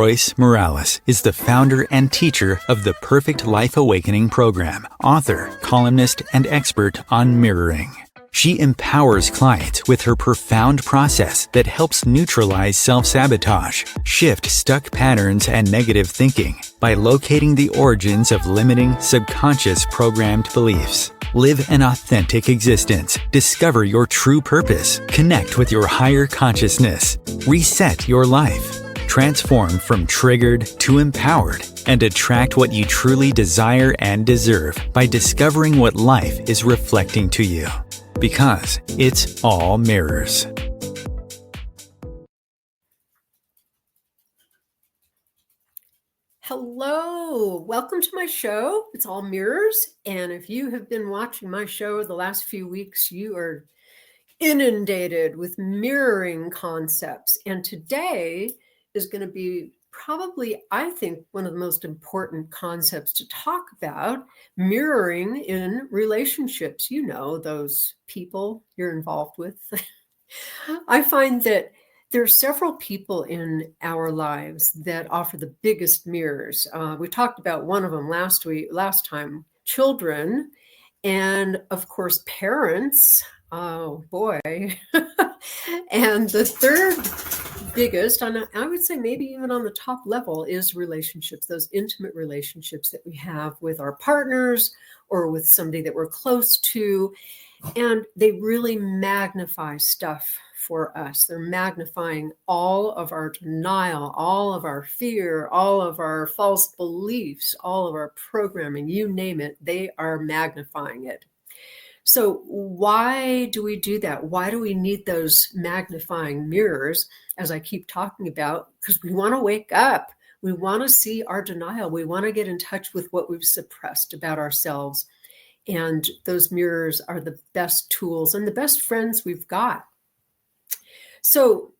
Royce Morales is the founder and teacher of the Perfect Life Awakening Program, author, columnist, and expert on mirroring. She empowers clients with her profound process that helps neutralize self-sabotage, shift stuck patterns and negative thinking by locating the origins of limiting subconscious programmed beliefs. Live an authentic existence. Discover your true purpose. Connect with your higher consciousness. Reset your life. Transform from triggered to empowered and attract what you truly desire and deserve by discovering what life is reflecting to you. Because it's all mirrors. Hello, welcome to my show. It's all mirrors. And if you have been watching my show the last few weeks, you are inundated with mirroring concepts. And today is going to be probably, I think, one of the most important concepts to talk about, mirroring in relationships. You know, those people you're involved with. I find that there are several people in our lives that offer the biggest mirrors. We talked about one of them last time, children, and of course, parents. Oh boy. And the third biggest, and I would say maybe even on the top level, is relationships, those intimate relationships that we have with our partners or with somebody that we're close to. And they really magnify stuff for us. They're magnifying all of our denial, all of our fear, all of our false beliefs, all of our programming, you name it, they are magnifying it. So why do we do that? Why do we need those magnifying mirrors, as I keep talking about? Because we want to wake up. We want to see our denial. We want to get in touch with what we've suppressed about ourselves. And those mirrors are the best tools and the best friends we've got. So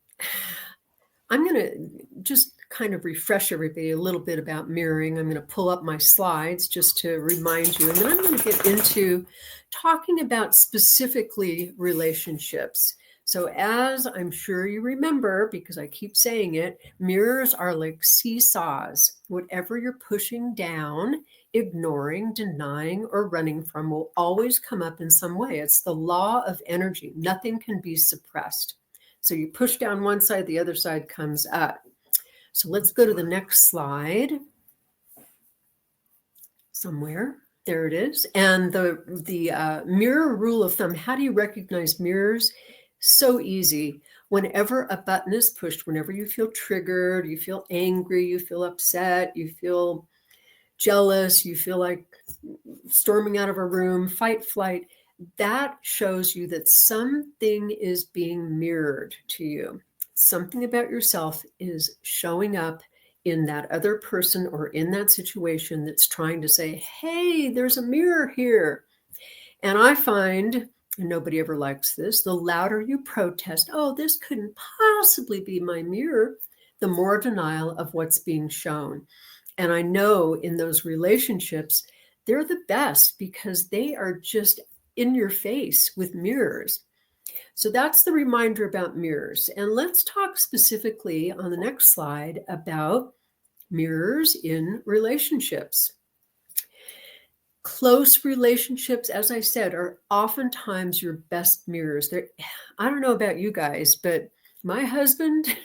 I'm going to just kind of refresh everybody a little bit about mirroring. I'm going to pull up my slides just to remind you. And then I'm going to get into talking about specifically relationships. So as I'm sure you remember, because I keep saying it, mirrors are like seesaws. Whatever you're pushing down, ignoring, denying, or running from will always come up in some way. It's the law of energy. Nothing can be suppressed. So you push down one side, the other side comes up. So let's go to the next slide. Somewhere. There it is. And the mirror rule of thumb, how do you recognize mirrors? So easy. Whenever a button is pushed, whenever you feel triggered, you feel angry, you feel upset, you feel jealous, you feel like storming out of a room, fight, flight, that shows you that something is being mirrored to you. Something about yourself is showing up in that other person or in that situation that's trying to say, hey, there's a mirror here. And I find, and nobody ever likes this, the louder you protest, oh, this couldn't possibly be my mirror, the more denial of what's being shown. And I know in those relationships, they're the best because they are just in your face with mirrors. So that's the reminder about mirrors. And let's talk specifically on the next slide about mirrors in relationships. Close relationships, as I said, are oftentimes your best mirrors. I don't know about you guys, but my husband,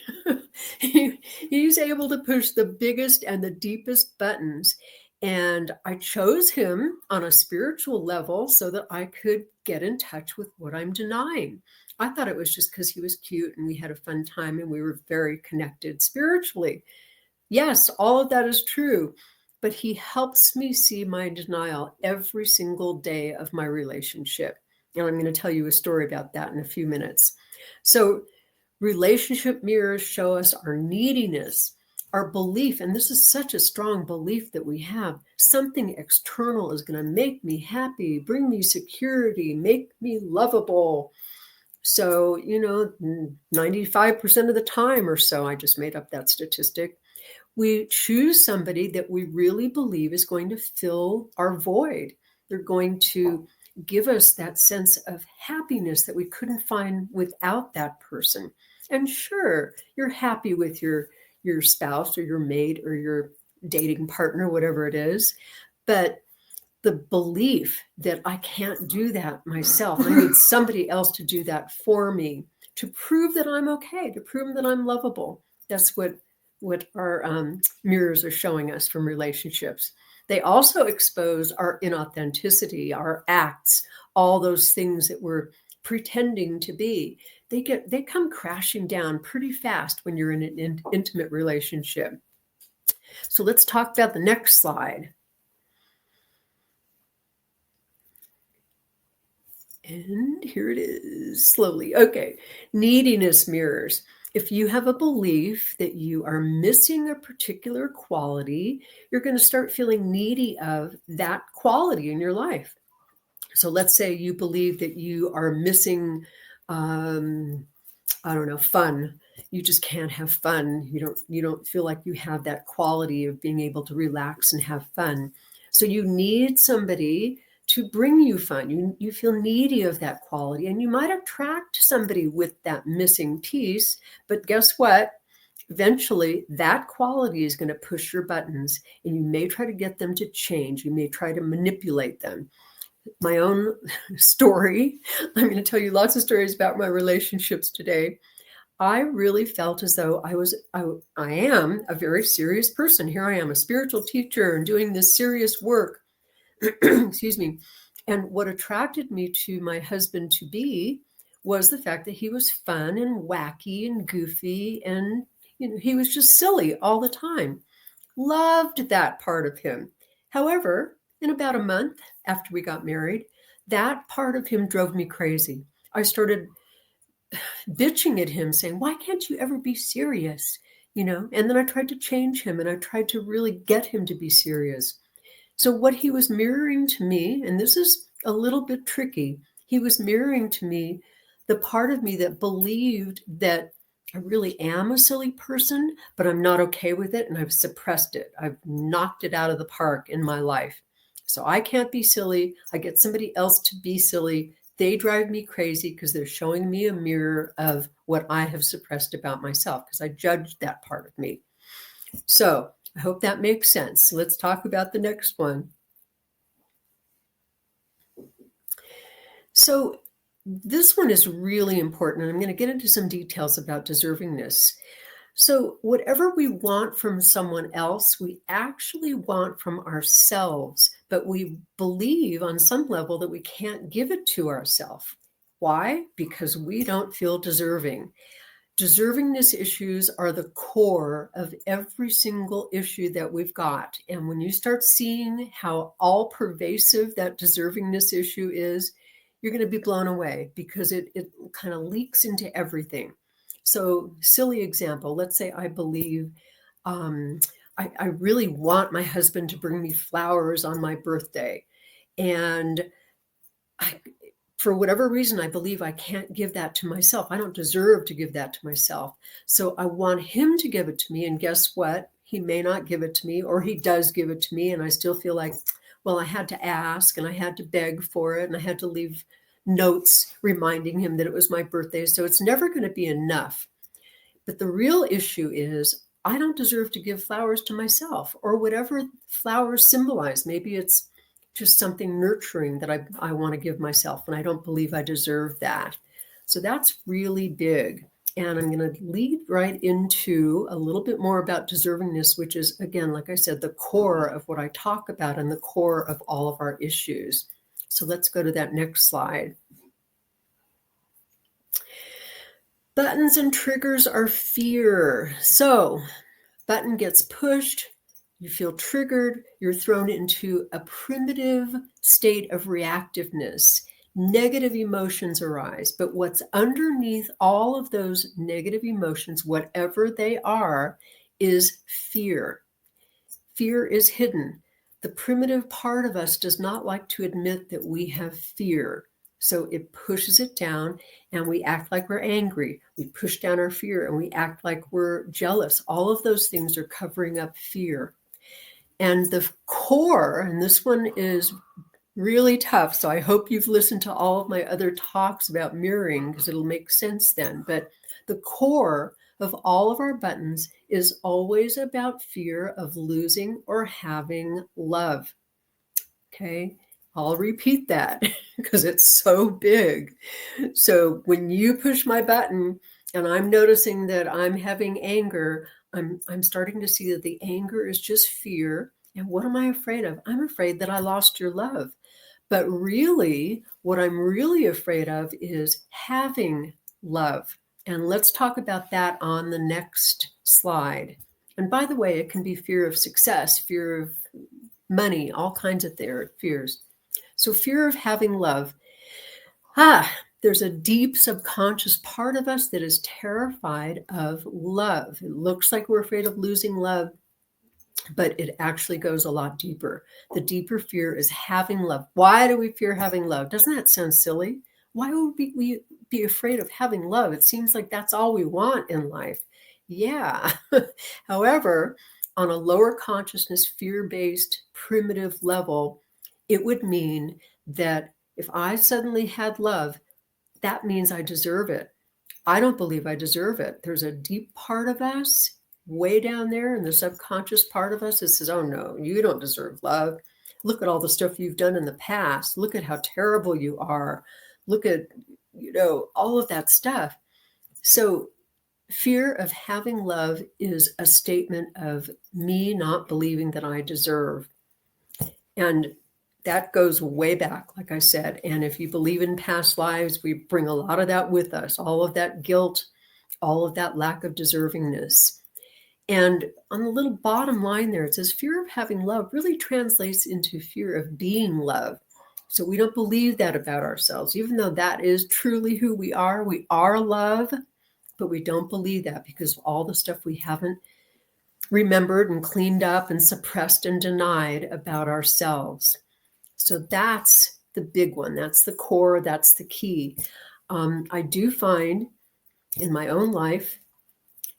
he's able to push the biggest and the deepest buttons. And I chose him on a spiritual level so that I could get in touch with what I'm denying. I thought it was just because he was cute and we had a fun time and we were very connected spiritually. Yes, all of that is true, but he helps me see my denial every single day of my relationship. And I'm going to tell you a story about that in a few minutes. So relationship mirrors show us our neediness, our belief, and this is such a strong belief that we have, something external is going to make me happy, bring me security, make me lovable. So, 95% of the time or so, I just made up that statistic, we choose somebody that we really believe is going to fill our void. They're going to give us that sense of happiness that we couldn't find without that person. And sure, you're happy with your your spouse or your mate or your dating partner, whatever it is. But the belief that I can't do that myself, I need somebody else to do that for me, to prove that I'm okay, to prove that I'm lovable. That's what our mirrors are showing us from relationships. They also expose our inauthenticity, our acts, all those things that we're pretending to be. They come crashing down pretty fast when you're in an intimate relationship. So let's talk about the next slide. And here it is, slowly. Okay, neediness mirrors. If you have a belief that you are missing a particular quality, you're going to start feeling needy of that quality in your life. So let's say you believe that you are missing, fun. You just can't have fun. You don't feel like you have that quality of being able to relax and have fun. So you need somebody to bring you fun. You feel needy of that quality, and you might attract somebody with that missing piece, but guess what? Eventually that quality is going to push your buttons, and you may try to get them to change. You may try to manipulate them. My own story, I'm going to tell you lots of stories about my relationships today. I really felt as though I am a very serious person. Here I am, a spiritual teacher and doing this serious work. Excuse me. And what attracted me to my husband to be was the fact that he was fun and wacky and goofy, and he was just silly all the time. Loved that part of him. However, in about a month after we got married, that part of him drove me crazy. I started bitching at him, saying, "Why can't you ever be serious?" And then I tried to change him, and I tried to really get him to be serious. So what he was mirroring to me, and this is a little bit tricky, he was mirroring to me the part of me that believed that I really am a silly person, but I'm not okay with it, and I've suppressed it. I've knocked it out of the park in my life. So I can't be silly. I get somebody else to be silly. They drive me crazy because they're showing me a mirror of what I have suppressed about myself, because I judged that part of me. So I hope that makes sense. Let's talk about the next one. So this one is really important, and I'm going to get into some details about deservingness. So whatever we want from someone else, we actually want from ourselves, but we believe on some level that we can't give it to ourselves. Why? Because we don't feel deserving. Deservingness issues are the core of every single issue that we've got. And when you start seeing how all pervasive that deservingness issue is, you're going to be blown away, because it kind of leaks into everything. So, silly example, let's say I believe I really want my husband to bring me flowers on my birthday. And for whatever reason, I believe I can't give that to myself. I don't deserve to give that to myself. So I want him to give it to me. And guess what? He may not give it to me, or he does give it to me. And I still feel like, well, I had to ask, and I had to beg for it, and I had to leave notes reminding him that it was my birthday. So it's never going to be enough. But the real issue is I don't deserve to give flowers to myself, or whatever flowers symbolize. Maybe it's just something nurturing that I want to give myself, and I don't believe I deserve that. So that's really big. And I'm going to lead right into a little bit more about deservingness, which is, again, like I said, the core of what I talk about and the core of all of our issues. So let's go to that next slide. Buttons and triggers are fear. So button gets pushed, you feel triggered, you're thrown into a primitive state of reactiveness. Negative emotions arise, but what's underneath all of those negative emotions, whatever they are, is fear. Fear is hidden. The primitive part of us does not like to admit that we have fear. So it pushes it down, and we act like we're angry. We push down our fear, and we act like we're jealous. All of those things are covering up fear. And the core, and this one is really tough, so I hope you've listened to all of my other talks about mirroring, because it'll make sense then. But the core of all of our buttons is always about fear of losing or having love. Okay, I'll repeat that because it's so big. So when you push my button and I'm noticing that I'm having anger, I'm starting to see that the anger is just fear. And what am I afraid of? I'm afraid that I lost your love. But really, what I'm really afraid of is having love. And let's talk about that on the next slide. And by the way, it can be fear of success, fear of money, all kinds of fears. So fear of having love. There's a deep subconscious part of us that is terrified of love. It looks like we're afraid of losing love, but it actually goes a lot deeper. The deeper fear is having love. Why do we fear having love? Doesn't that sound silly? Why would we be afraid of having love? It seems like that's all we want in life. Yeah. However, on a lower consciousness, fear-based, primitive level, it would mean that if I suddenly had love, that means I deserve it. I don't believe I deserve it. There's a deep part of us way down there in the subconscious part of us that says, oh no, you don't deserve love. Look at all the stuff you've done in the past. Look at how terrible you are. Look at, all of that stuff. So fear of having love is a statement of me not believing that I deserve. And that goes way back, like I said. And if you believe in past lives, we bring a lot of that with us, all of that guilt, all of that lack of deservingness. And on the little bottom line there, it says fear of having love really translates into fear of being loved. So we don't believe that about ourselves, even though that is truly who we are. We are love, but we don't believe that because of all the stuff we haven't remembered and cleaned up and suppressed and denied about ourselves. So that's the big one. That's the core. That's the key. I do find in my own life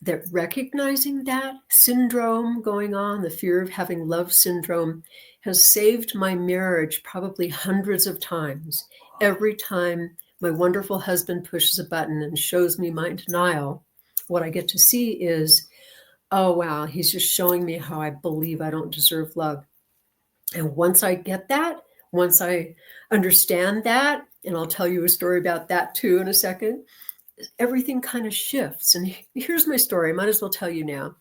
that recognizing that syndrome going on, the fear of having love syndrome, has saved my marriage probably hundreds of times. Every time my wonderful husband pushes a button and shows me my denial, what I get to see is, oh, wow, he's just showing me how I believe I don't deserve love. And once I get that, once I understand that, and I'll tell you a story about that too in a second, everything kind of shifts. And here's my story. I might as well tell you now.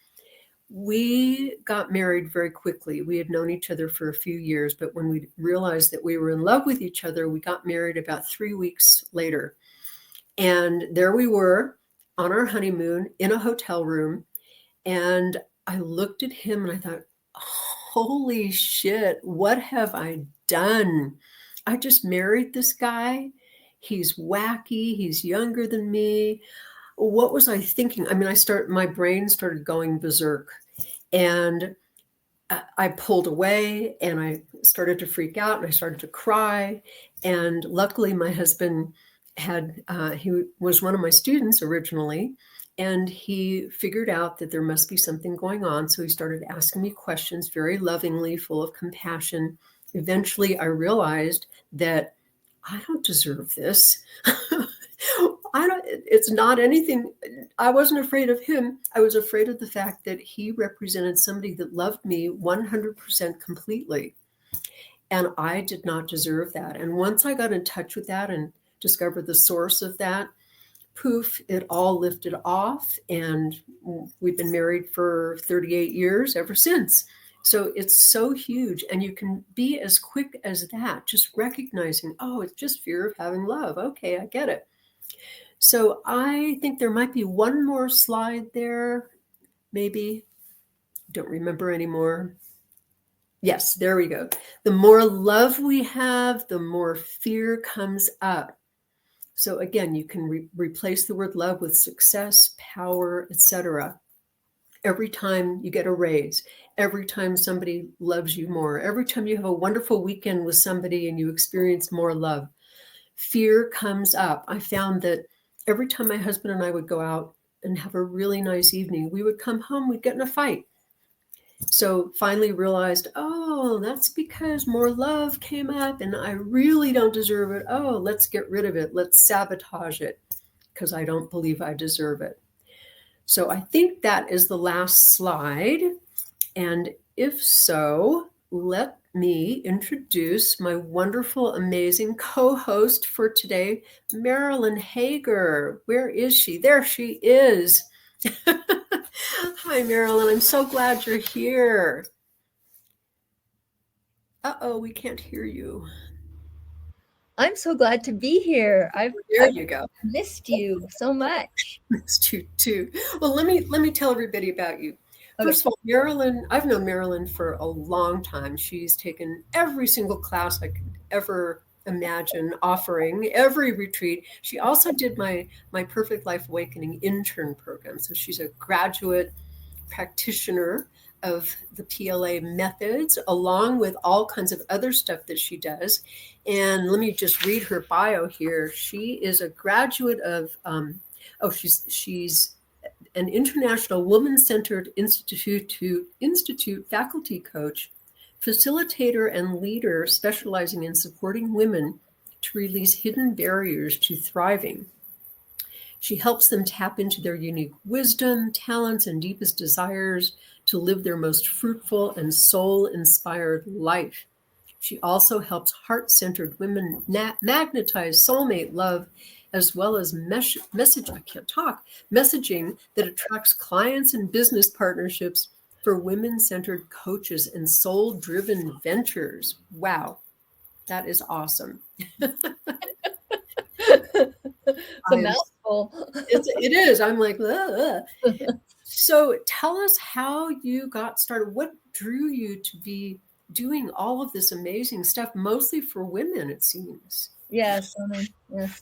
We got married very quickly. We had known each other for a few years, but when we realized that we were in love with each other, we got married about 3 weeks later. And there we were on our honeymoon in a hotel room. And I looked at him and I thought, holy shit, what have I done? I just married this guy. He's wacky. He's younger than me. What was I thinking? I mean, my brain started going berserk, and I pulled away and I started to freak out and I started to cry. And luckily my husband he was one of my students originally, and he figured out that there must be something going on. So he started asking me questions very lovingly, full of compassion. Eventually I realized that I don't deserve this. It's not anything. I wasn't afraid of him. I was afraid of the fact that he represented somebody that loved me 100% completely. And I did not deserve that. And once I got in touch with that and discovered the source of that, poof, it all lifted off. And we've been married for 38 years ever since. So it's so huge. And you can be as quick as that, just recognizing, oh, it's just fear of having love. Okay, I get it. So I think there might be one more slide there, maybe. Don't remember anymore. Yes, there we go. The more love we have, the more fear comes up. So again, you can replace the word love with success, power, etc. Every time you get a raise, every time somebody loves you more, every time you have a wonderful weekend with somebody and you experience more love, fear comes up. I found that every time my husband and I would go out and have a really nice evening, we would come home, we'd get in a fight. So finally realized, oh, that's because more love came up and I really don't deserve it. Oh, let's get rid of it. Let's sabotage it because I don't believe I deserve it. So I think that is the last slide. And if so, let me introduce my wonderful, amazing co-host for today, Marilyn Hager. Where is she? There she is. Hi, Marilyn. I'm so glad you're here. Uh-oh, we can't hear you. I'm so glad to be here. I've You go. missed you so much. Missed you too. Well, let me tell everybody about you. Okay. First of all, Marilyn, I've known Marilyn for a long time. She's taken every single class I could ever imagine offering, every retreat. She also did my Perfect Life Awakening intern program. So she's a graduate practitioner of the PLA methods, along with all kinds of other stuff that she does. And let me just read her bio here. She is a graduate of, she's an international woman-centered institute faculty coach, facilitator, and leader specializing in supporting women to release hidden barriers to thriving. She helps them tap into their unique wisdom, talents, and deepest desires to live their most fruitful and soul-inspired life. She also helps heart-centered women magnetize soulmate love, as well as messaging that attracts clients and business partnerships for women-centered coaches and soul-driven ventures. Wow, that is awesome. It's a mouthful. It is. I'm like, ugh. So tell us how you got started. What drew you to be doing all of this amazing stuff, mostly for women, it seems? Yes. Yes.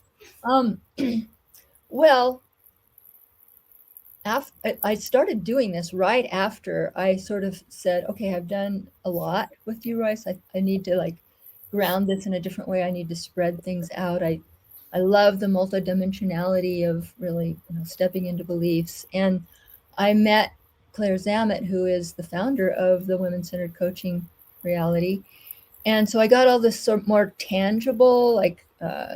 Well, I started doing this right after I sort of said, okay, I've done a lot with you, Royce. I need to ground this in a different way. I need to spread things out. I love the multidimensionality of really stepping into beliefs. And I met Claire Zammit, who is the founder of the Women-Centered Coaching Reality. And so I got all this sort of more tangible,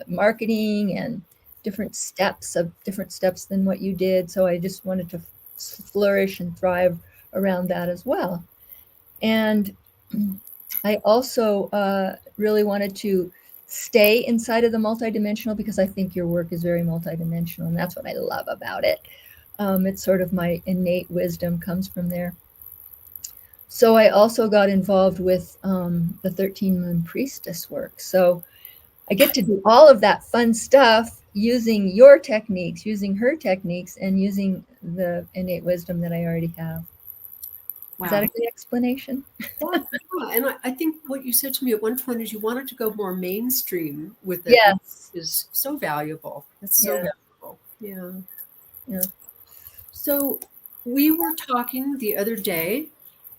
marketing and different steps than what you did. So I just wanted to flourish and thrive around that as well. And I also really wanted to stay inside of the multidimensional because I think your work is very multidimensional, and that's what I love about it. It's sort of my innate wisdom comes from there. So I also got involved with the 13 Moon Priestess work. So I get to do all of that fun stuff using your techniques, using her techniques, and using the innate wisdom that I already have. Wow. Is that a good explanation? Yeah. And I think what you said to me at one point is you wanted to go more mainstream with it. Yes. Which is so valuable. It's so valuable. Yeah. So we were talking the other day,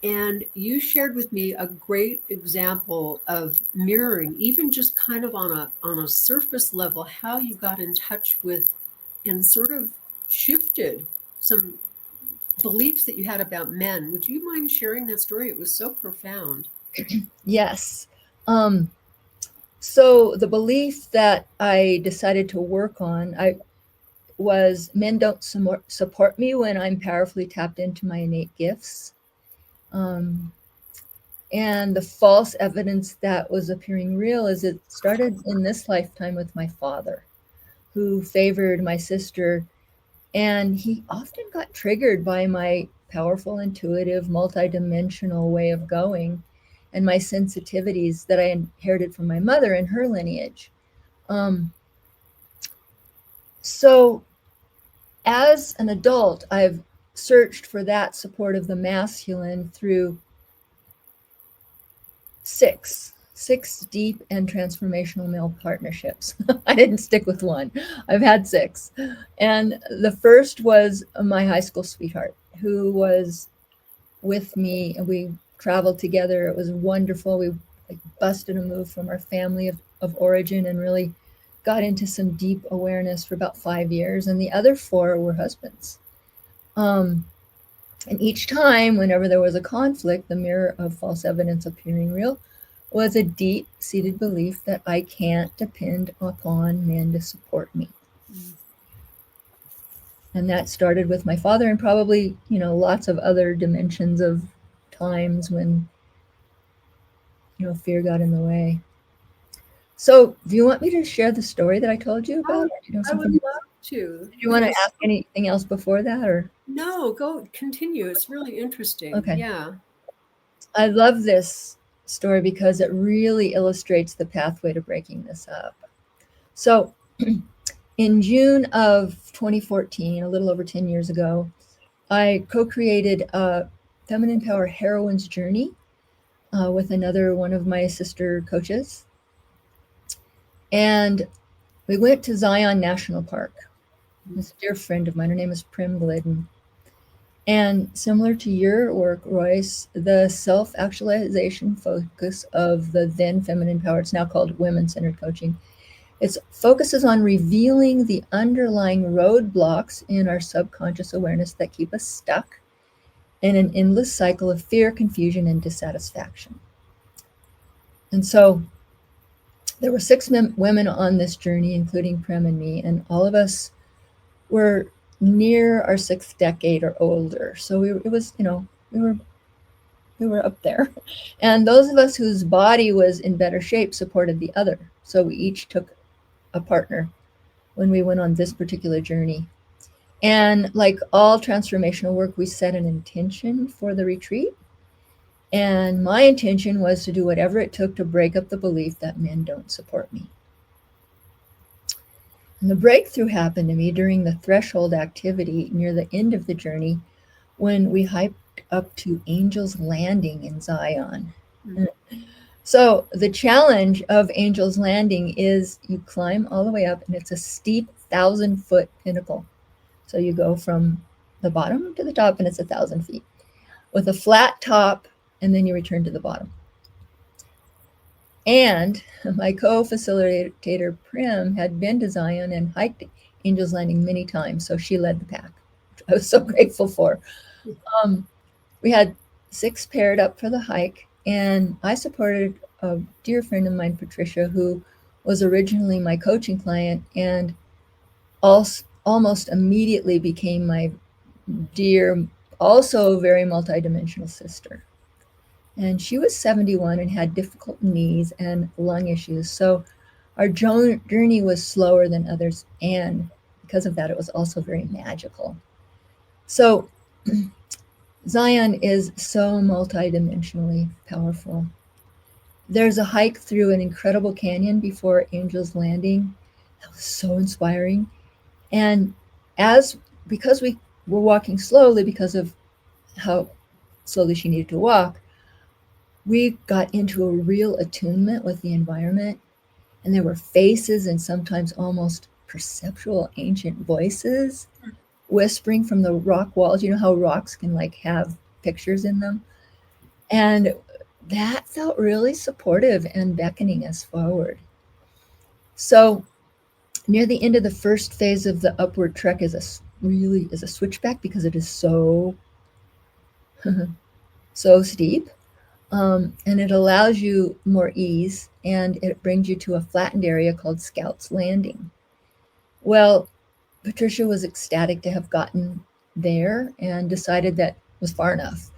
and you shared with me a great example of mirroring, even just kind of on a surface level, how you got in touch with and sort of shifted some beliefs that you had about men. Would you mind sharing that story? It was so profound. Yes. So the belief that I decided to work on, was men don't support me when I'm powerfully tapped into my innate gifts. And the false evidence that was appearing real is it started in this lifetime with my father, who favored my sister. And he often got triggered by my powerful, intuitive, multidimensional way of going and my sensitivities that I inherited from my mother and her lineage. So as an adult, I've searched for that support of the masculine through six deep and transformational male partnerships. I didn't stick with one. I've had 6. And the first was my high school sweetheart, who was with me, and we traveled together. It was wonderful. We busted a move from our family of origin and really got into some deep awareness for about 5 years. And the other 4 were husbands. And each time, whenever there was a conflict, the mirror of false evidence appearing real was a deep-seated belief that I can't depend upon men to support me. And that started with my father, and probably, lots of other dimensions of times when, fear got in the way. So do you want me to share the story that I told you about? I would love to. Do you want to ask anything else before that, or? No, go continue. It's really interesting. Okay. Yeah. I love this story because it really illustrates the pathway to breaking this up. So in June of 2014, a little over 10 years ago, I co-created a Feminine Power Heroine's Journey with another one of my sister coaches. And we went to Zion National Park. This dear friend of mine, her name is Prim Glidden. And similar to your work, Royce, the self-actualization focus of the then Feminine Power, it's now called Women-Centered Coaching, it focuses on revealing the underlying roadblocks in our subconscious awareness that keep us stuck in an endless cycle of fear, confusion, and dissatisfaction. And so there were 6 women on this journey, including Prim and me, and all of us were near our 6th decade or older. So we were up there. And those of us whose body was in better shape supported the other. So we each took a partner when we went on this particular journey. And like all transformational work, we set an intention for the retreat. And my intention was to do whatever it took to break up the belief that men don't support me. And the breakthrough happened to me during the threshold activity near the end of the journey when we hiked up to Angel's Landing in Zion. Mm-hmm. So the challenge of Angel's Landing is you climb all the way up, and it's a steep 1,000-foot pinnacle. So you go from the bottom to the top, and it's 1,000 feet with a flat top, and then you return to the bottom. And my co-facilitator, Prim, had been to Zion and hiked Angel's Landing many times, so she led the pack, which I was so grateful for. We had 6 paired up for the hike, and I supported a dear friend of mine, Patricia, who was originally my coaching client and almost immediately became my dear, also very multidimensional sister. And she was 71 and had difficult knees and lung issues. So our journey was slower than others. And because of that, it was also very magical. So Zion is so multidimensionally powerful. There's a hike through an incredible canyon before Angel's Landing. That was so inspiring. And because we were walking slowly because of how slowly she needed to walk, we got into a real attunement with the environment, and there were faces and sometimes almost perceptual ancient voices whispering from the rock walls. You know how rocks can like have pictures in them? And that felt really supportive and beckoning us forward. So near the end of the first phase of the upward trek is a switchback because it is so steep. And it allows you more ease, and it brings you to a flattened area called Scout's Landing. Well, Patricia was ecstatic to have gotten there and decided that was far enough,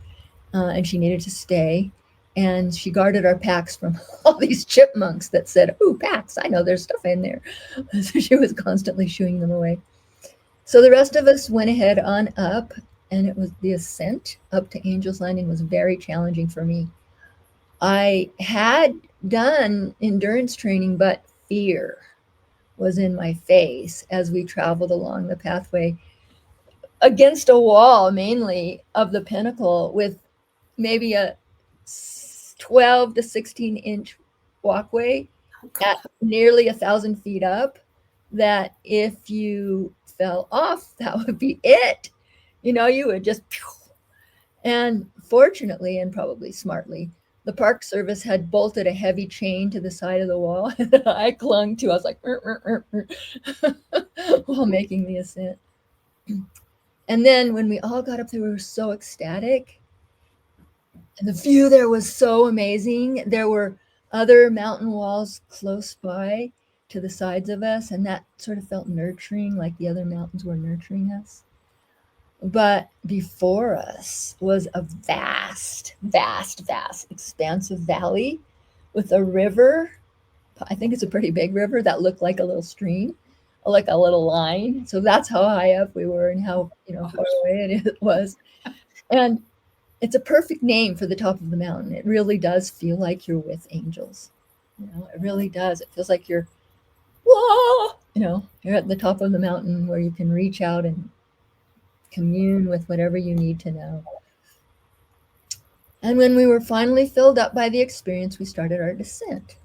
and she needed to stay. And she guarded our packs from all these chipmunks that said, "Ooh, packs, I know there's stuff in there." So she was constantly shooing them away. So the rest of us went ahead on up, and it was the ascent up to Angel's Landing was very challenging for me. I had done endurance training, but fear was in my face as we traveled along the pathway against a wall, mainly of the pinnacle, with maybe a 12 to 16-inch walkway at nearly 1,000 feet up, that if you fell off, that would be it. You would just, and fortunately, and probably smartly, the Park Service had bolted a heavy chain to the side of the wall that I clung to. I was like, while making the ascent. And then when we all got up there, we were so ecstatic. And the view there was so amazing. There were other mountain walls close by to the sides of us, and that sort of felt nurturing, like the other mountains were nurturing us. But before us was a vast, vast, vast, expansive valley with a river. I think it's a pretty big river that looked like a little stream, like a little line. So that's how high up we were and how, far away it was. And it's a perfect name for the top of the mountain. It really does feel like you're with angels. It really does. It feels like you're, whoa, you're at the top of the mountain where you can reach out and commune with whatever you need to know. And when we were finally filled up by the experience, we started our descent.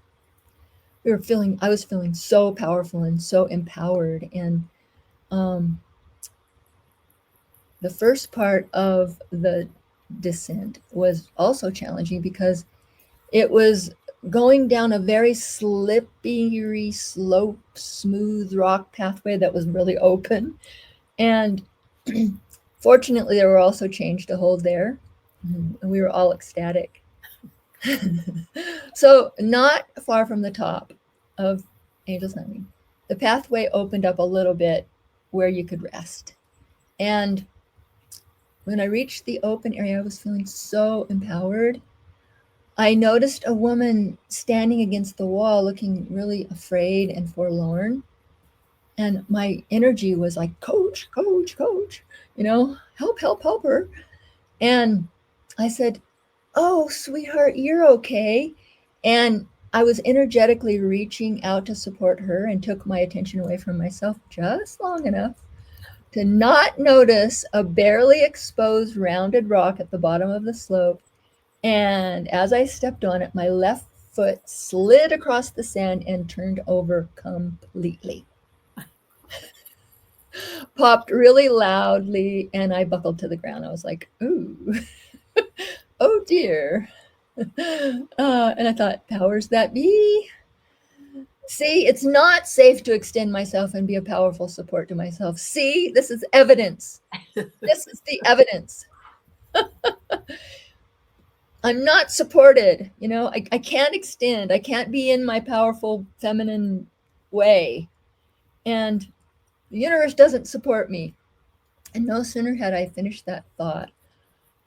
I was feeling so powerful and so empowered. And the first part of the descent was also challenging because it was going down a very slippery slope, smooth rock pathway that was really open. And fortunately, there were also chains to hold there, and we were all ecstatic. So not far from the top of Angel's Landing, the pathway opened up a little bit where you could rest. And when I reached the open area, I was feeling so empowered. I noticed a woman standing against the wall looking really afraid and forlorn. And my energy was like, coach, coach, coach, help, help, help her. And I said, oh, sweetheart, you're okay. And I was energetically reaching out to support her and took my attention away from myself just long enough to not notice a barely exposed rounded rock at the bottom of the slope. And as I stepped on it, my left foot slid across the sand and turned over completely. Popped really loudly, and I buckled to the ground. I was like, ooh, oh dear. And I thought, powers that be? See, it's not safe to extend myself and be a powerful support to myself. See, this is evidence. This is the evidence. I'm not supported. I can't extend. I can't be in my powerful feminine way. And the universe doesn't support me. And no sooner had I finished that thought,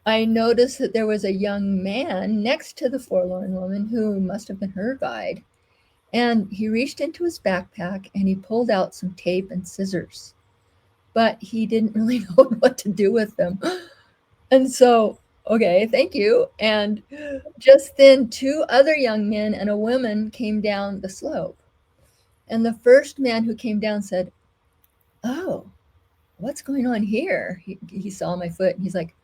I noticed that there was a young man next to the forlorn woman who must have been her guide. And he reached into his backpack and he pulled out some tape and scissors. But he didn't really know what to do with them. And so, okay, thank you. And just then, two other young men and a woman came down the slope. And the first man who came down said, oh, what's going on here? He saw my foot and he's like,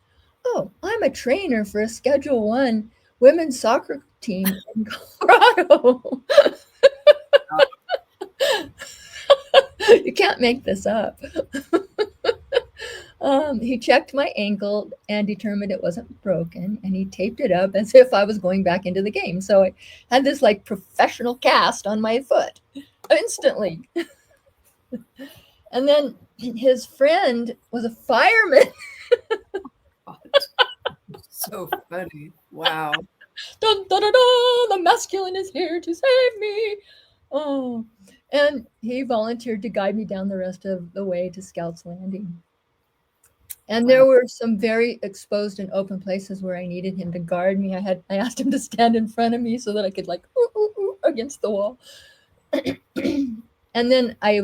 oh, I'm a trainer for a Schedule I women's soccer team in Colorado. You can't make this up. He checked my ankle and determined it wasn't broken, and he taped it up as if I was going back into the game. So I had this like professional cast on my foot instantly. And then his friend was a fireman. So funny. Wow. Dun, dun, dun, dun, the masculine is here to save me. Oh, and he volunteered to guide me down the rest of the way to Scout's Landing. And there were some very exposed and open places where I needed him to guard me. I asked him to stand in front of me so that I could like against the wall. And then I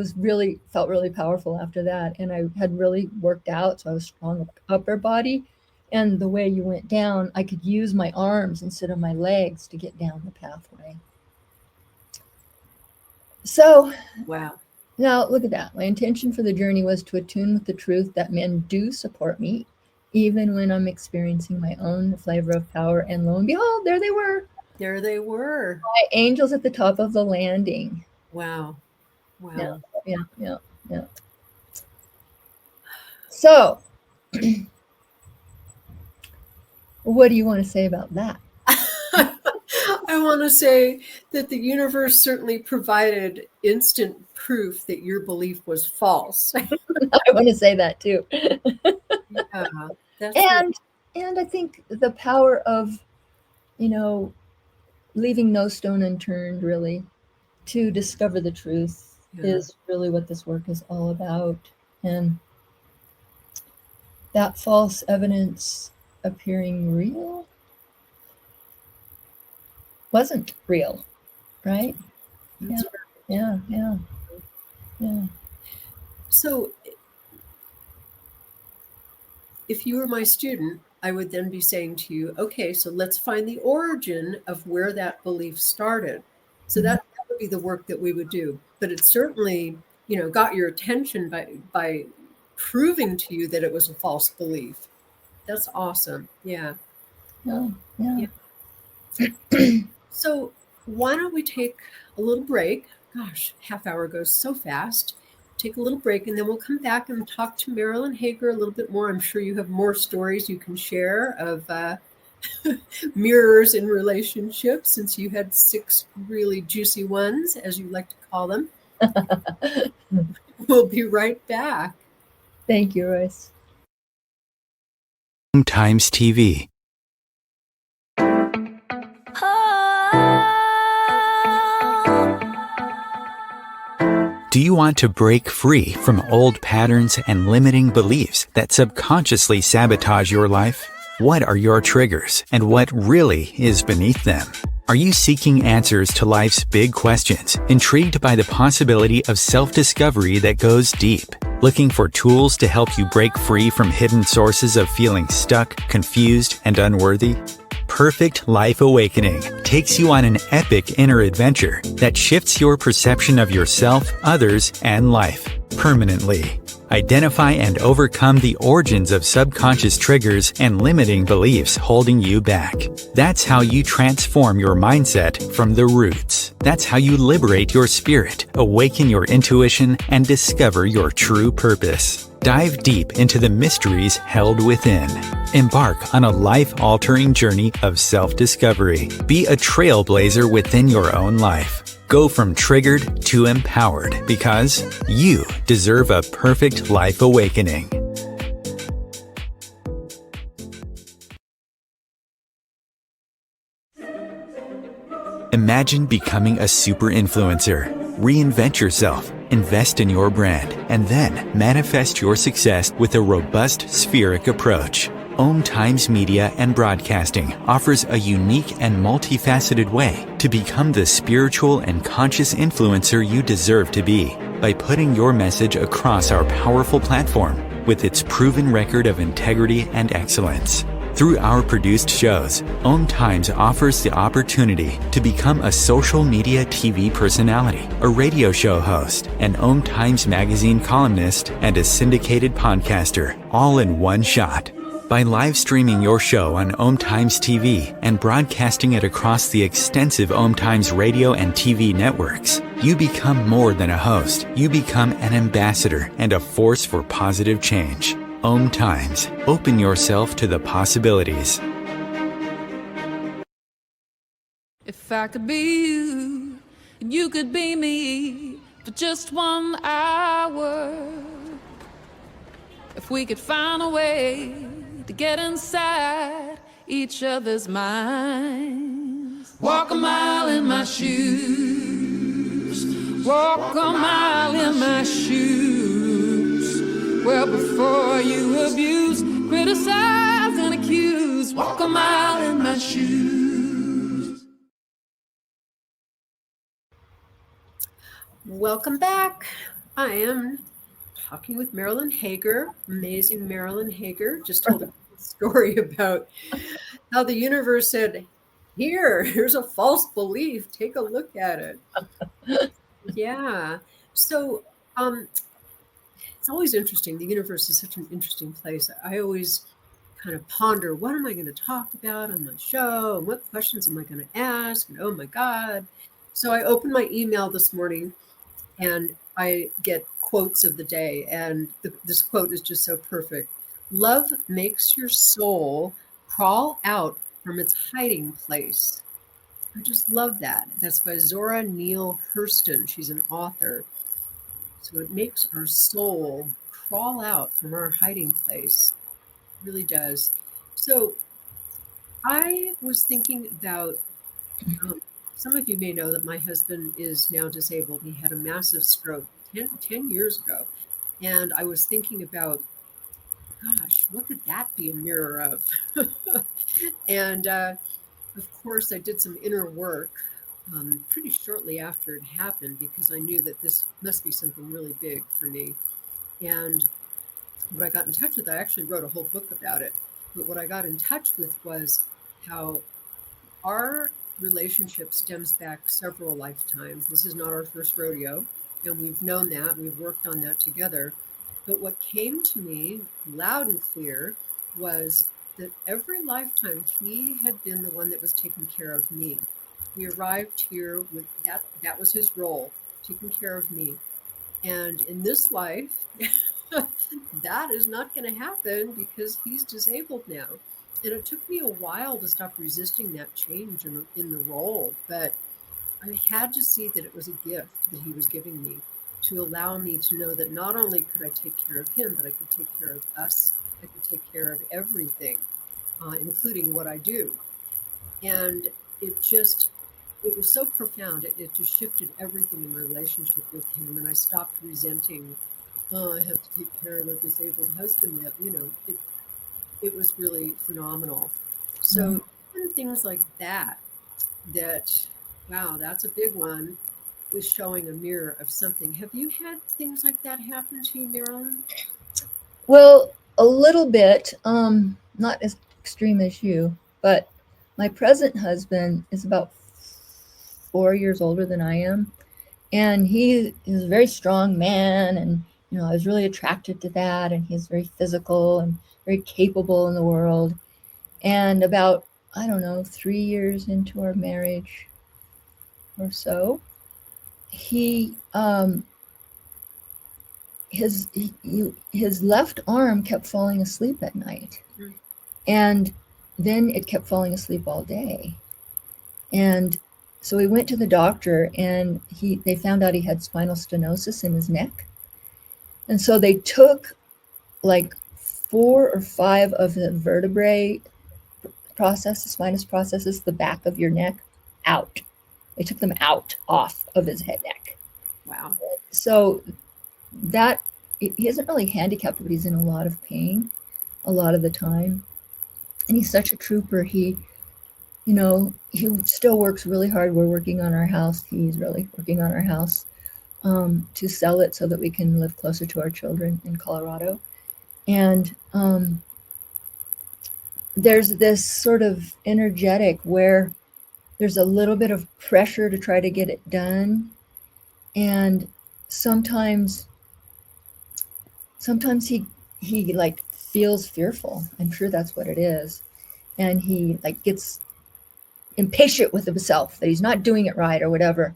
felt really powerful after that. And I had really worked out. So I was strong upper body. And the way you went down, I could use my arms instead of my legs to get down the pathway. So, wow. Now look at that. My intention for the journey was to attune with the truth that men do support me, even when I'm experiencing my own flavor of power. And lo and behold, there they were. There they were. My angels at the top of the landing. Wow. Wow. Yeah. So, what do you want to say about that? I want to say that the universe certainly provided instant proof that your belief was false. I want to say that too. Yeah, and I think the power of, leaving no stone unturned, really, to discover the truth is really what this work is all about. And that false evidence appearing real wasn't real, right? That's Yeah. So if you were my student, I would then be saying to you, okay, so let's find the origin of where that belief started. So that would be the work that we would do. But it certainly, got your attention by proving to you that it was a false belief. That's awesome. Yeah. Yeah. So why don't we take a little break? Gosh, half hour goes so fast. Take a little break and then we'll come back and talk to Marilyn Hager a little bit more. I'm sure you have more stories you can share of mirrors in relationships, since you had 6 really juicy ones, as you like to call them. We'll be right back. Thank you, Royce. Times TV. Do you want to break free from old patterns and limiting beliefs that subconsciously sabotage your life? What are your triggers, and what really is beneath them? Are you seeking answers to life's big questions, intrigued by the possibility of self-discovery that goes deep? Looking for tools to help you break free from hidden sources of feeling stuck, confused, and unworthy? Perfect Life Awakening takes you on an epic inner adventure that shifts your perception of yourself, others, and life permanently. Identify and overcome the origins of subconscious triggers and limiting beliefs holding you back. That's how you transform your mindset from the roots. That's how you liberate your spirit, awaken your intuition, and discover your true purpose. Dive deep into the mysteries held within. Embark on a life-altering journey of self-discovery. Be a trailblazer within your own life. Go from triggered to empowered, because you deserve a perfect life awakening. Imagine becoming a super influencer. Reinvent yourself, invest in your brand, and then manifest your success with a robust spheric approach. Om Times Media and Broadcasting offers a unique and multifaceted way to become the spiritual and conscious influencer you deserve to be by putting your message across our powerful platform with its proven record of integrity and excellence. Through our produced shows, Om Times offers the opportunity to become a social media TV personality, a radio show host, an Om Times magazine columnist, and a syndicated podcaster, all in one shot. By live streaming your show on Om Times TV and broadcasting it across the extensive Om Times radio and TV networks, you become more than a host. You become an ambassador and a force for positive change. Om Times. Open yourself to the possibilities. If I could be you, and you could be me for just 1 hour. If we could find a way to get inside each other's minds. Walk a mile in my shoes. Walk a mile in my shoes. Well, before you abuse, criticize, and accuse, walk a mile in my shoes. Welcome back. I am talking with Marilyn Hager, amazing Marilyn Hager. Just told a story about how the universe said, here's a false belief. Take a look at it. Yeah. So, it's always interesting. The universe is such an interesting place. I always kind of ponder, what am I going to talk about on my show? And what questions am I going to ask? And oh my God. So I opened my email this morning and I get quotes of the day. And this quote is just so perfect. Love makes your soul crawl out from its hiding place. I just love that. That's by Zora Neale Hurston. She's an author. So it makes our soul crawl out from our hiding place. It really does. So I was thinking about, some of you may know that my husband is now disabled. He had a massive stroke 10 years ago. And I was thinking about gosh, what could that be a mirror of? And of course, I did some inner work pretty shortly after it happened because I knew that this must be something really big for me. And what I got in touch with, I actually wrote a whole book about it. But what I got in touch with was how our relationship stems back several lifetimes. This is not our first rodeo, and we've known that. We've worked on that together. But what came to me loud and clear was that every lifetime he had been the one that was taking care of me. We arrived here with that was his role, taking care of me. And in this life, that is not going to happen because he's disabled now. And it took me a while to stop resisting that change in the role, but I had to see that it was a gift that he was giving me to allow me to know that not only could I take care of him, but I could take care of us. I could take care of everything, including what I do. And it was so profound. It just shifted everything in my relationship with him. And I stopped resenting, oh, I have to take care of a disabled husband now. It was really phenomenal. So even things like that, wow, that's a big one, is showing a mirror of something. Have you had things like that happen to you, Marilyn? Well, a little bit, not as extreme as you, but my present husband is about 4 years older than I am. And he is a very strong man. And, I was really attracted to that. And he's very physical and very capable in the world. And about, I don't know, 3 years into our marriage or so, his left arm kept falling asleep at night. And then it kept falling asleep all day. And so we went to the doctor, and they found out he had spinal stenosis in his neck. And so they took like 4 or 5 of the vertebrae spinous processes, the back of your neck, out. They took them off of his head neck. Wow. So he isn't really handicapped, but he's in a lot of pain a lot of the time. And he's such a trooper. He still works really hard. We're working on our house. He's really working on our house to sell it so that we can live closer to our children in Colorado. And there's this sort of energetic where there's a little bit of pressure to try to get it done. And sometimes he like feels fearful. I'm sure that's what it is. And he like gets impatient with himself that he's not doing it right or whatever.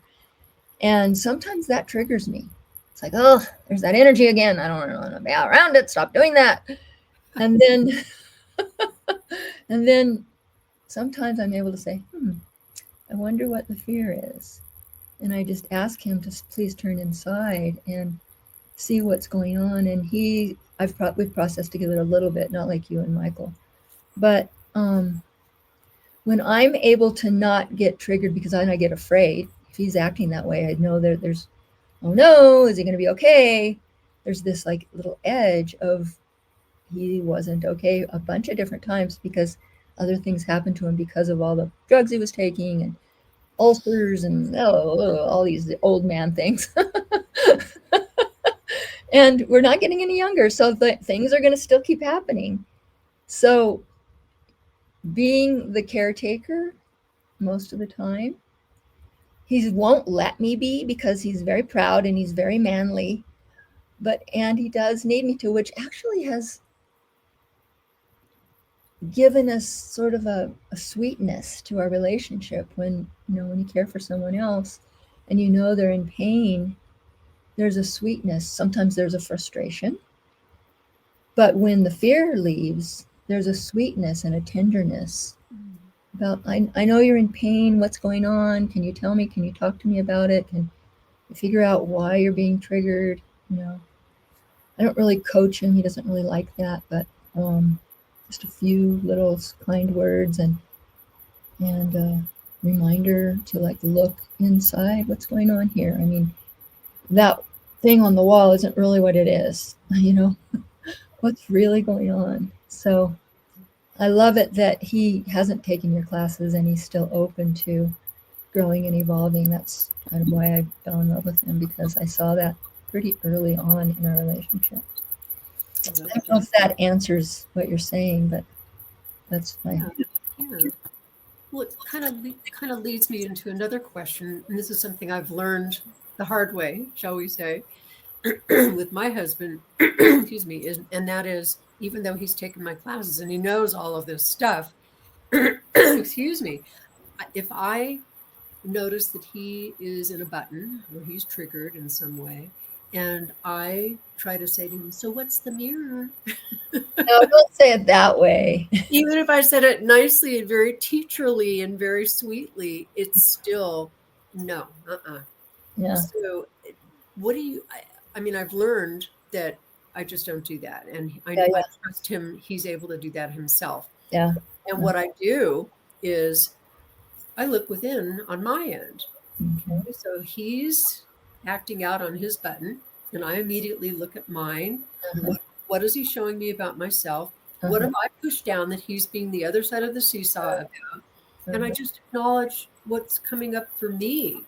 And sometimes that triggers me. It's like, oh, there's that energy again. I don't want to be out around it. Stop doing that. And then, and then sometimes I'm able to say, I wonder what the fear is. And I just ask him to please turn inside and see what's going on. And we've processed together a little bit, not like you and Michael. But when I'm able to not get triggered because I get afraid, if he's acting that way, I know that there's, oh no, is he going to be okay? There's this like little edge of he wasn't okay a bunch of different times because other things happened to him because of all the drugs he was taking and ulcers and all these old man things. And we're not getting any younger, so things are going to still keep happening. So being the caretaker most of the time, he won't let me be because he's very proud and he's very manly, and he does need me to, which actually has given us sort of a sweetness to our relationship. When you care for someone else and they're in pain, there's a sweetness. Sometimes there's a frustration, but when the fear leaves, there's a sweetness and a tenderness about, I know you're in pain. What's going on? Can you tell me? Can you talk to me about it? Can you figure out why you're being triggered? I don't really coach him. He doesn't really like that, but just a few little kind words and a reminder to like look inside. What's going on here? I mean, that thing on the wall isn't really what it is, what's really going on. So I love it that he hasn't taken your classes and he's still open to growing and evolving. That's kind of why I fell in love with him, because I saw that pretty early on in our relationship. I don't know if that answers what you're saying, but that's my... Yeah. Well, it kind of leads me into another question, and this is something I've learned the hard way, shall we say, with my husband, excuse me, and that is, even though he's taken my classes and he knows all of this stuff, excuse me, if I notice that he is in a button or he's triggered in some way, and I try to say to him, so what's the mirror? No, don't say it that way. Even if I said it nicely and very teacherly and very sweetly, it's still no. Yeah. So what do you, I mean, I've learned that I just don't do that. And I trust him. He's able to do that himself. Yeah. And what I do is I look within on my end. Okay. So he's acting out on his button, and I immediately look at mine. What is he showing me about myself? What have I pushed down that he's being the other side of the seesaw about? And I just acknowledge what's coming up for me.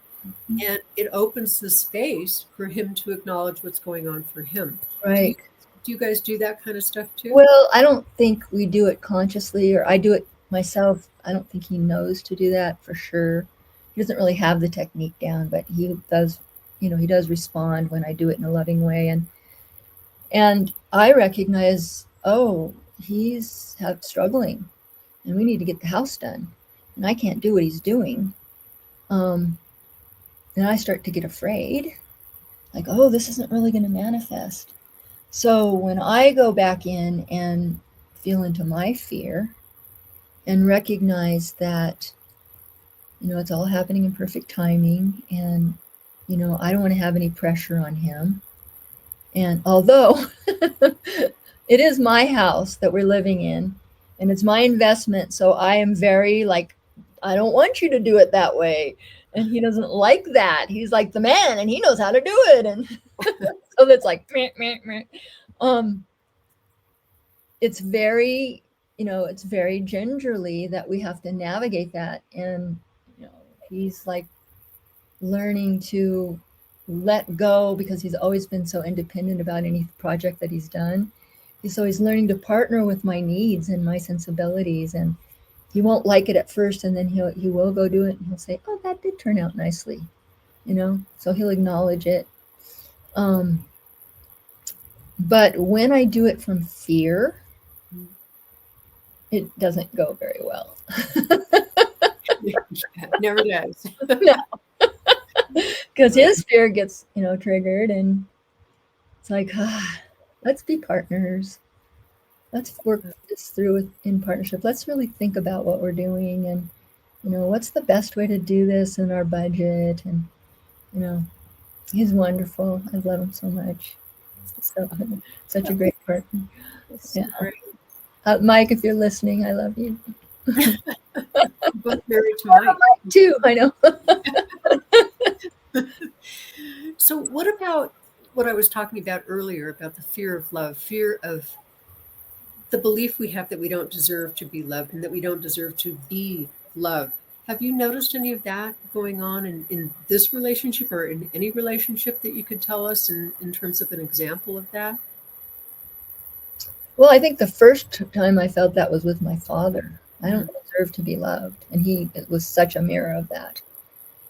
And it opens the space for him to acknowledge what's going on for him. Right. Do you guys do that kind of stuff too? Well, I don't think we do it consciously, or I do it myself. I don't think he knows to do that for sure. He doesn't really have the technique down, but he does, he does respond when I do it in a loving way. And I recognize, oh, he's struggling and we need to get the house done. And I can't do what he's doing. And I start to get afraid, like, oh, this isn't really going to manifest. So when I go back in and feel into my fear and recognize that, it's all happening in perfect timing, and, I don't want to have any pressure on him. And although it is my house that we're living in, and it's my investment, so I am very I don't want you to do it that way. And he doesn't like that. He's like the man, and he knows how to do it. And so that's like, meh. It's very, it's very gingerly that we have to navigate that. And, he's like learning to let go, because he's always been so independent about any project that he's done. So he's learning to partner with my needs and my sensibilities, and he won't like it at first, and then he will go do it, and he'll say, oh, that did turn out nicely, so he'll acknowledge it. But when I do it from fear, it doesn't go very well. Never does. No. Because his fear gets, triggered, and it's like, let's be partners. Let's work this through in partnership. Let's really think about what we're doing, and, what's the best way to do this in our budget. And, he's wonderful. I love him so much. So, such a great partner. Yeah. Mike, if you're listening, I love you. Both married to Mike. Too, I know. So what about what I was talking about earlier about the fear of love, fear of the belief we have that we don't deserve to be loved and that we don't deserve to be loved? Have you noticed any of that going on in this relationship or in any relationship that you could tell us in terms of an example of that? Well, I think the first time I felt that was with my father. I don't deserve to be loved. And he was such a mirror of that.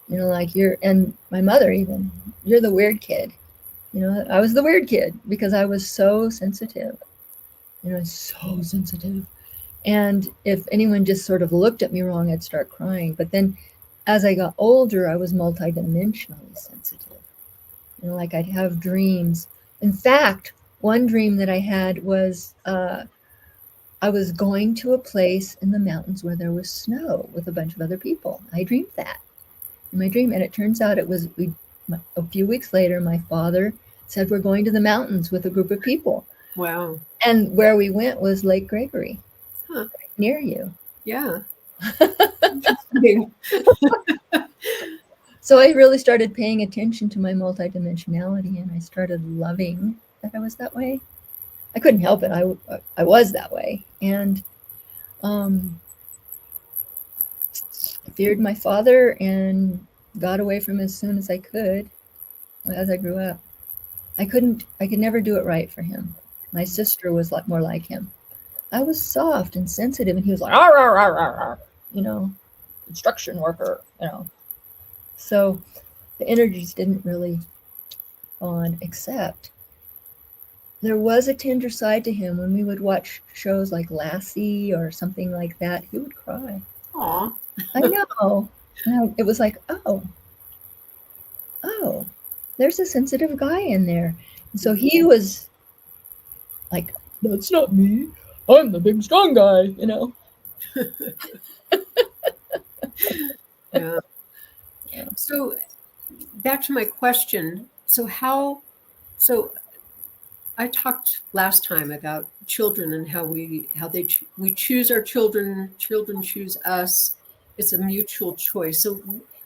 And my mother even, you're the weird kid. I was the weird kid because I was so sensitive. So sensitive. And if anyone just sort of looked at me wrong, I'd start crying. But then as I got older, I was multidimensionally sensitive. I'd have dreams. In fact, one dream that I had was I was going to a place in the mountains where there was snow with a bunch of other people. I dreamed that in my dream. And it turns out it was a few weeks later, my father said, we're going to the mountains with a group of people. Wow. And where we went was Lake Gregory, near you. Yeah. So I really started paying attention to my multidimensionality, and I started loving that I was that way. I couldn't help it. I was that way. And I feared my father and got away from him as soon as I could as I grew up. I could never do it right for him. My sister was more like him. I was soft and sensitive, and he was like, "Arr, arr, arr, arr, arr," construction worker, So the energies didn't really bond, except there was a tender side to him. When we would watch shows like Lassie or something like that, he would cry. Aw. I know. It was like, oh, there's a sensitive guy in there. And so he was like, that's not me. I'm the big strong guy, Yeah. So back to my question. So I talked last time about children and how we choose our children choose us. It's a mutual choice. So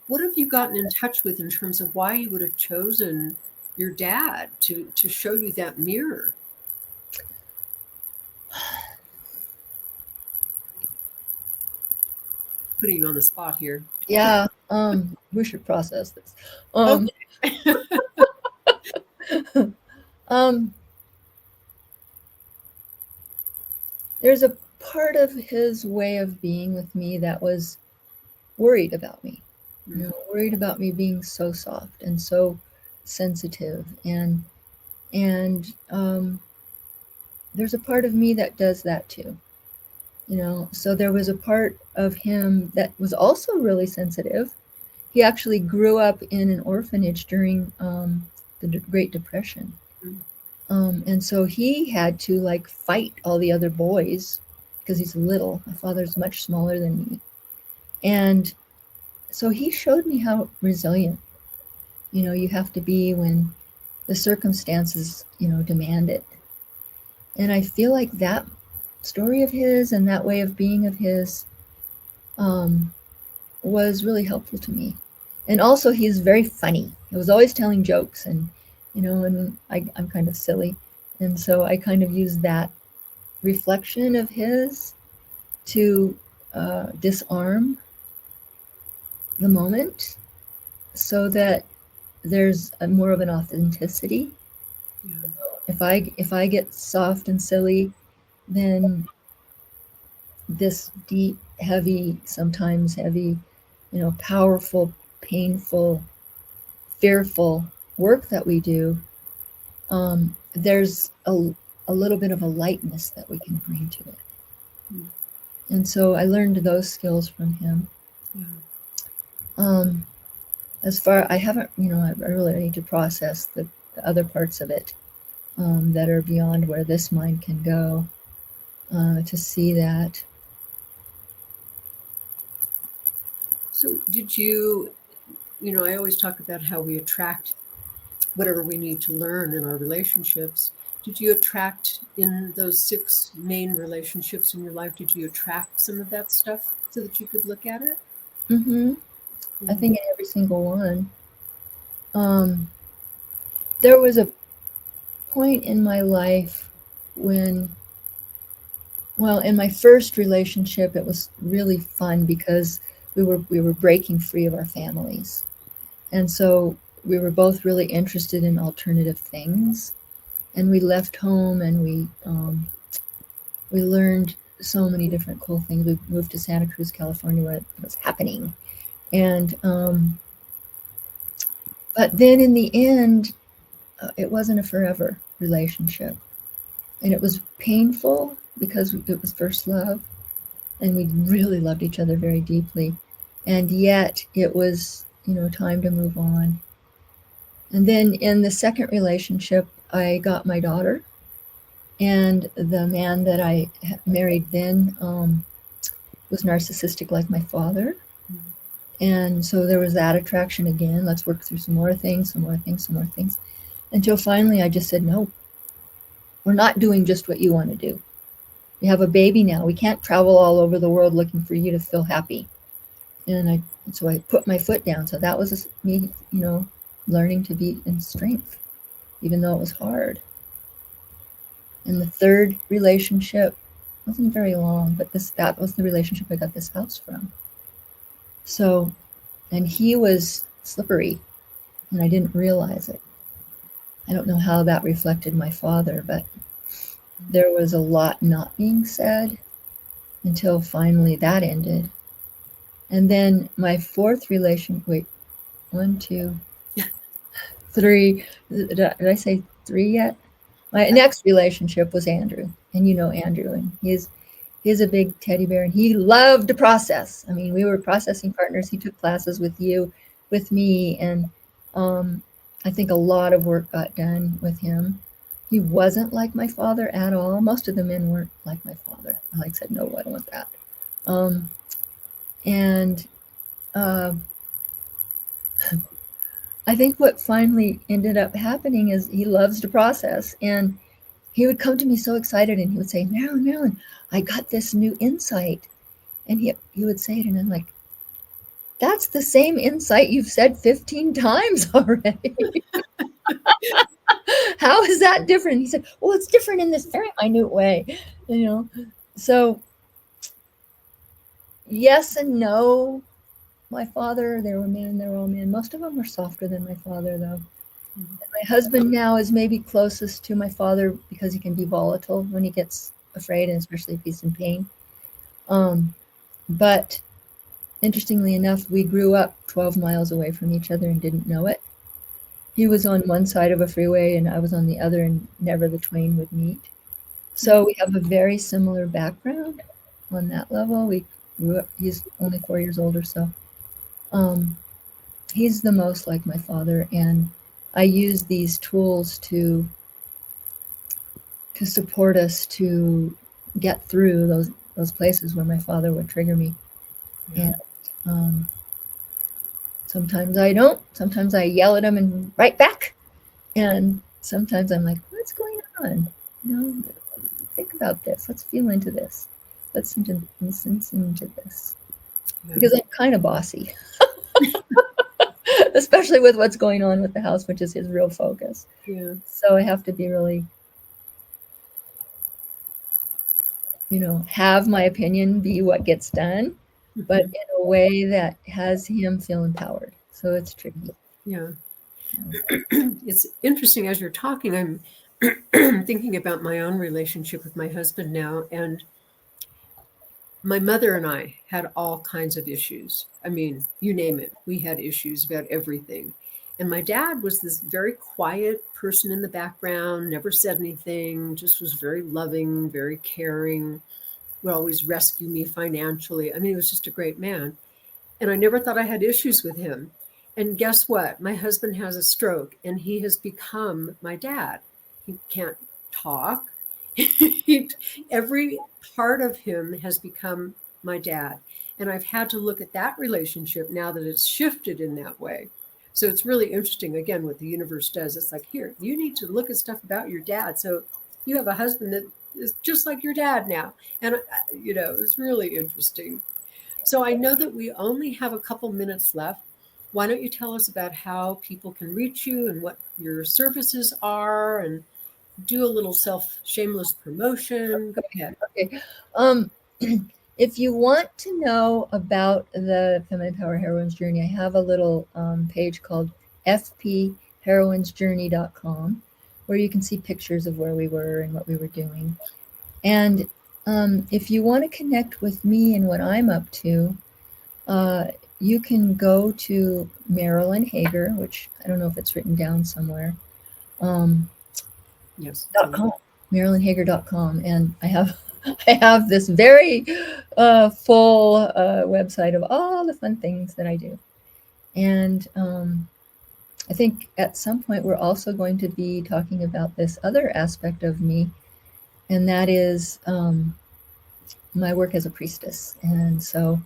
what have you gotten in touch with in terms of why you would have chosen your dad to show you that mirror? Putting you on the spot here. Yeah. We should process this. There's a part of his way of being with me that was worried about me, worried about me being so soft and so sensitive. And there's a part of me that does that too. So there was a part of him that was also really sensitive. He actually grew up in an orphanage during the Great Depression. And so he had to fight all the other boys because he's little. My father's much smaller than me. And so he showed me how resilient, you have to be when the circumstances, demand it. And I feel like that story of his and that way of being of his was really helpful to me. And also he's very funny. He was always telling jokes, and and I'm kind of silly, and so I kind of use that reflection of his to disarm the moment so that there's more of an authenticity. Yeah. If I get soft and silly, then this deep, sometimes heavy, powerful, painful, fearful work that we do, there's a little bit of a lightness that we can bring to it. Mm. And so I learned those skills from him. Yeah. I haven't, I really need to process the other parts of it that are beyond where this mind can go to see that. So did you, I always talk about how we attract whatever we need to learn in our relationships. Did you attract in those 6 main relationships in your life, did you attract some of that stuff so that you could look at it? Mm-hmm. I think in every single one. There was a point in my life when, in my first relationship, it was really fun because we were breaking free of our families. And so we were both really interested in alternative things. And we left home and we learned so many different cool things. We moved to Santa Cruz, California, where it was happening. And but then in the end, it wasn't a forever relationship. And it was painful because it was first love. And we really loved each other very deeply. And yet it was, time to move on. And then in the second relationship, I got my daughter. And the man that I married then was narcissistic like my father. Mm-hmm. And so there was that attraction again. Let's work through some more things. Until finally I just said, no, we're not doing just what you want to do. You have a baby now. We can't travel all over the world looking for you to feel happy. And so I put my foot down. So that was me, learning to be in strength, even though it was hard. And the third relationship wasn't very long, but that was the relationship I got this house from. So, and he was slippery, and I didn't realize it. I don't know how that reflected my father, but there was a lot not being said until finally that ended. And then my fourth relation, wait, 1, 2, 3. Did I say 3 yet? My next relationship was Andrew, and you know Andrew, and he's a big teddy bear, and he loved to process. I mean, we were processing partners. He took classes with me, and I think a lot of work got done with him. He wasn't like my father at all. Most of the men weren't like my father. I said, no, I don't want that. And I think what finally ended up happening is he loves to process, and he would come to me so excited, and he would say, Marilyn, I got this new insight. And he would say it, and I'm like, that's the same insight you've said 15 times already. How is that different? He said, well, it's different in this very minute way, you know? So yes and no. My father, they were all men. Most of them were softer than my father, though. Mm-hmm. My husband now is maybe closest to my father because he can be volatile when he gets afraid, and especially if he's in pain. But interestingly enough, we grew up 12 miles away from each other and didn't know it. He was on one side of a freeway and I was on the other, and never the twain would meet. So we have a very similar background on that level. We grew up, he's only 4 years older, so he's the most like my father, and I use these tools to support us to get through those places where my father would trigger me. Yeah. And sometimes I don't. Sometimes I yell at him and write back, and sometimes I'm like, what's going on? Think about this. Let's feel into this. Let's sense into this. Yeah. Because I'm kind of bossy. Especially with what's going on with the house, which is his real focus. Yeah. So I have to be really, have my opinion be what gets done, but in a way that has him feel empowered. So it's tricky. Yeah. It's interesting as you're talking, I'm thinking about my own relationship with my husband now, and my mother and I had all kinds of issues. I mean, you name it. We had issues about everything. And my dad was this very quiet person in the background, never said anything, just was very loving, very caring, would always rescue me financially. I mean, he was just a great man. And I never thought I had issues with him. And guess what? My husband has a stroke, and he has become my dad. He can't talk. Every part of him has become my dad. And I've had to look at that relationship now that it's shifted in that way. So it's really interesting, again, what the universe does. It's like, here, you need to look at stuff about your dad. So you have a husband that is just like your dad now. And, it's really interesting. So I know that we only have a couple minutes left. Why don't you tell us about how people can reach you and what your services are, and do a little shameless promotion. Go ahead. Okay. If you want to know about the Feminine Power Heroine's Journey, I have a little page called fpheroinesjourney.com, where you can see pictures of where we were and what we were doing. And if you want to connect with me and what I'm up to, you can go to Marilyn Hager, which I don't know if it's written down somewhere. Yes. .com, MarilynHager.com, and I have this very full website of all the fun things that I do. And I think at some point we're also going to be talking about this other aspect of me, and that is my work as a priestess. And so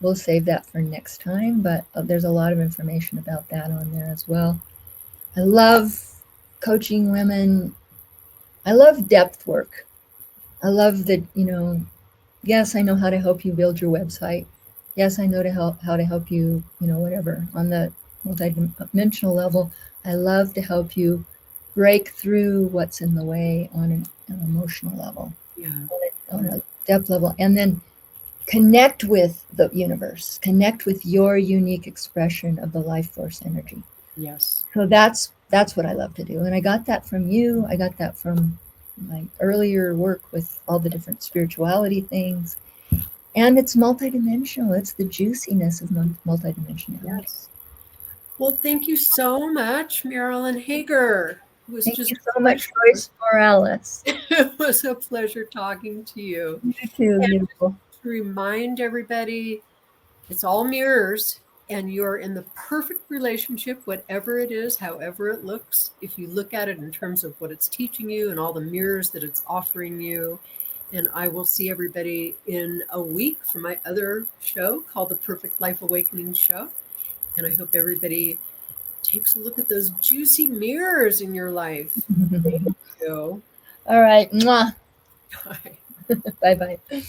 we'll save that for next time, but there's a lot of information about that on there as well. I love coaching women. I love depth work. I love that, yes, I know how to help you build your website. Yes, I know how to help you, whatever. On the multidimensional level, I love to help you break through what's in the way on an emotional level, Yeah. on a depth level, and then connect with the universe, connect with your unique expression of the life force energy. Yes. So that's what I love to do. And I got that from you. I got that from my earlier work with all the different spirituality things. And it's multidimensional. It's the juiciness of multidimensionality. Yes. Well, thank you so much, Marilyn Hager. It was Thank just you so much, Joyce Morales. it was a pleasure talking to you. You too, beautiful. To remind everybody, it's all mirrors, and you're in the perfect relationship, whatever it is, however it looks. If you look at it in terms of what it's teaching you and all the mirrors that it's offering you. And I will see everybody in a week for my other show called the Perfect Life Awakening Show. And I hope everybody takes a look at those juicy mirrors in your life. Thank you. All right. Mwah. Bye. Bye-bye.